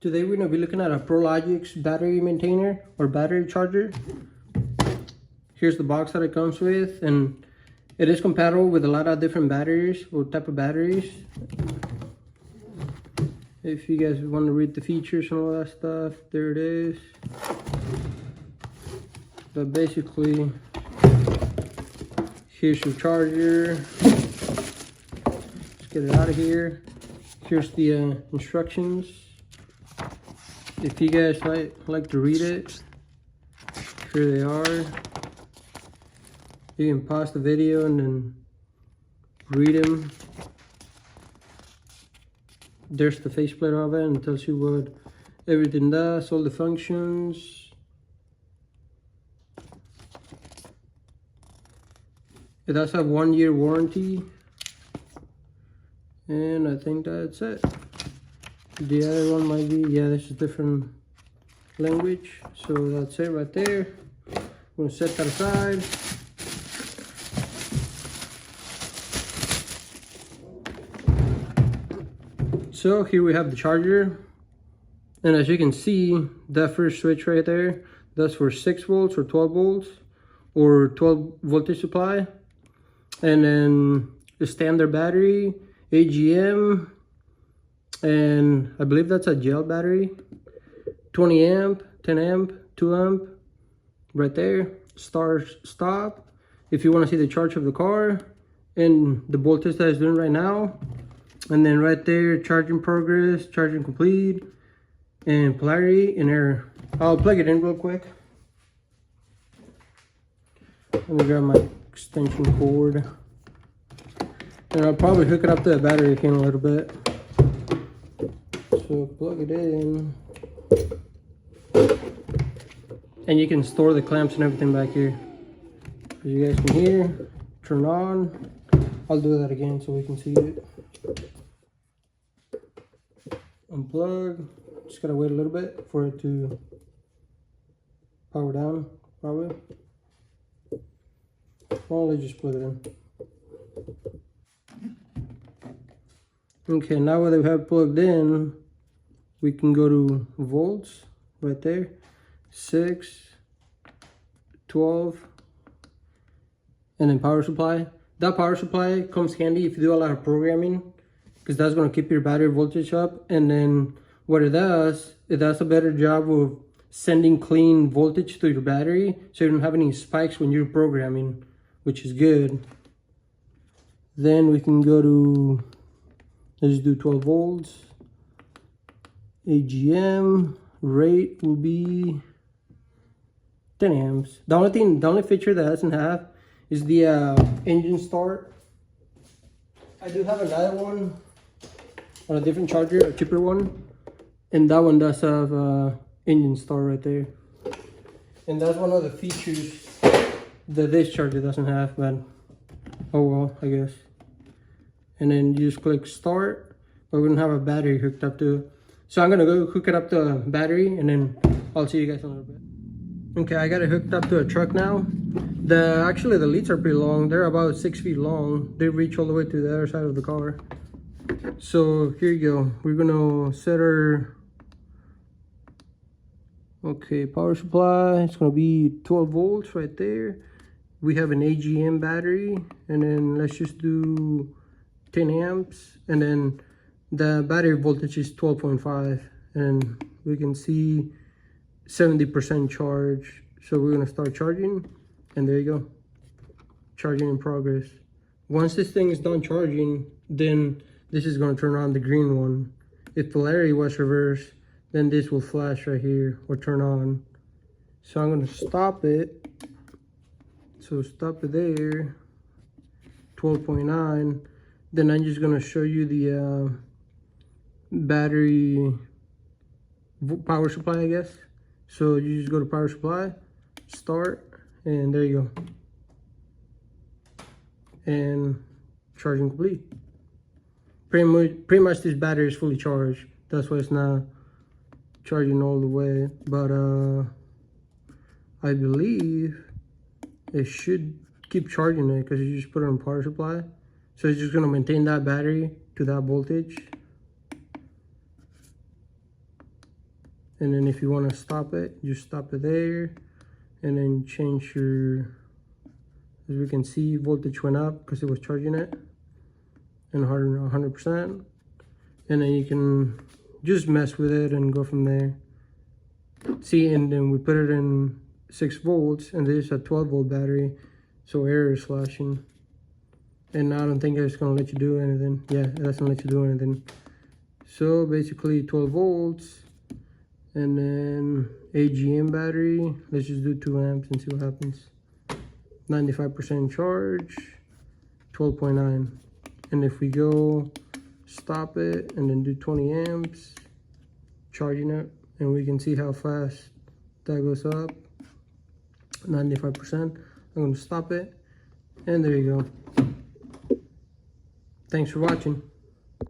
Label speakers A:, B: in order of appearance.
A: Today we're going to be looking at a Pro-logix battery maintainer or battery charger. Here's the box that it comes with, and it is compatible with a lot of different batteries or type of batteries. If you guys want to read the features and all that stuff, there it is. But basically, here's your charger. Let's get it out of here. Here's the instructions. If you guys like to read it, here they are. You can pause the video and then read them. There's the faceplate of it and it tells you what everything does, all the functions. It does have 1 year warranty. And I think that's it. The other one might be, yeah, this is different language. So that's it right there. I'm gonna set that aside. So here we have the charger. And as you can see, that first switch right there, that's for 6 volts or 12 volts or 12 voltage supply. And then the standard battery, AGM, and I believe that's a gel battery, 20 amp, 10 amp, 2 amp, right there, start, stop, if you want to see the charge of the car, and the voltage that it's doing right now, and then right there, charging progress, charging complete, and polarity, and error. I'll plug it in real quick. Let me grab my extension cord, and I'll probably hook it up to the battery again a little bit. So plug it in, and you can store the clamps and everything back here. As you guys can hear, turn on. I'll do that again so we can see it. Unplug. Just gotta wait a little bit for it to power down, probably. Well, let's just plug it in. Okay, now that we have plugged in, we can go to volts right there, 6, 12, and then power supply. That power supply comes handy if you do a lot of programming, because that's going to keep your battery voltage up. And then what it does a better job of sending clean voltage to your battery, so you don't have any spikes when you're programming, which is good. Then we can go to, let's do 12 volts. AGM rate will be 10 amps. The only feature that it doesn't have is the engine start. I do have another one on a different charger, a cheaper one, and that one does have engine start right there. And that's one of the features that this charger doesn't have, but oh well, I guess. And then you just click start, but we don't have a battery hooked up to it. So I'm gonna go hook it up to a battery, and then I'll see you guys in a little bit. Okay, I got it hooked up to a truck now. Actually the leads are pretty long. They're about 6 feet long. They reach all the way to the other side of the car. So here you go. We're gonna set our, okay, power supply. It's gonna be 12 volts right there. We have an AGM battery, and then let's just do 10 amps, and then the battery voltage is 12.5, and we can see 70% charge. So we're gonna start charging, and there you go, charging in progress. Once this thing is done charging, then this is gonna turn on the green one. If polarity was reversed, then this will flash right here or turn on. So I'm gonna stop it. So stop it there, 12.9. Then I'm just gonna show you the battery power supply, I guess. So you just go to power supply, start, and there you go. And charging complete. Pretty much this battery is fully charged. That's why it's not charging all the way. But I believe it should keep charging it, because you just put it on power supply. So it's just gonna maintain that battery to that voltage. And then if you want to stop it, just stop it there, and then change your, as we can see, voltage went up because it was charging it, and 100%. And then you can just mess with it and go from there. See, and then we put it in 6 volts, and this is a 12-volt battery, so error is flashing. And I don't think it's gonna let you do anything. Yeah, it doesn't let you do anything. So basically 12 volts, and then AGM battery. Let's just do 2 amps and see what happens. 95% charge, 12.9. And if we go stop it and then do 20 amps, charging it, and we can see how fast that goes up. 95%. I'm going to stop it, and there you go. Thanks for watching.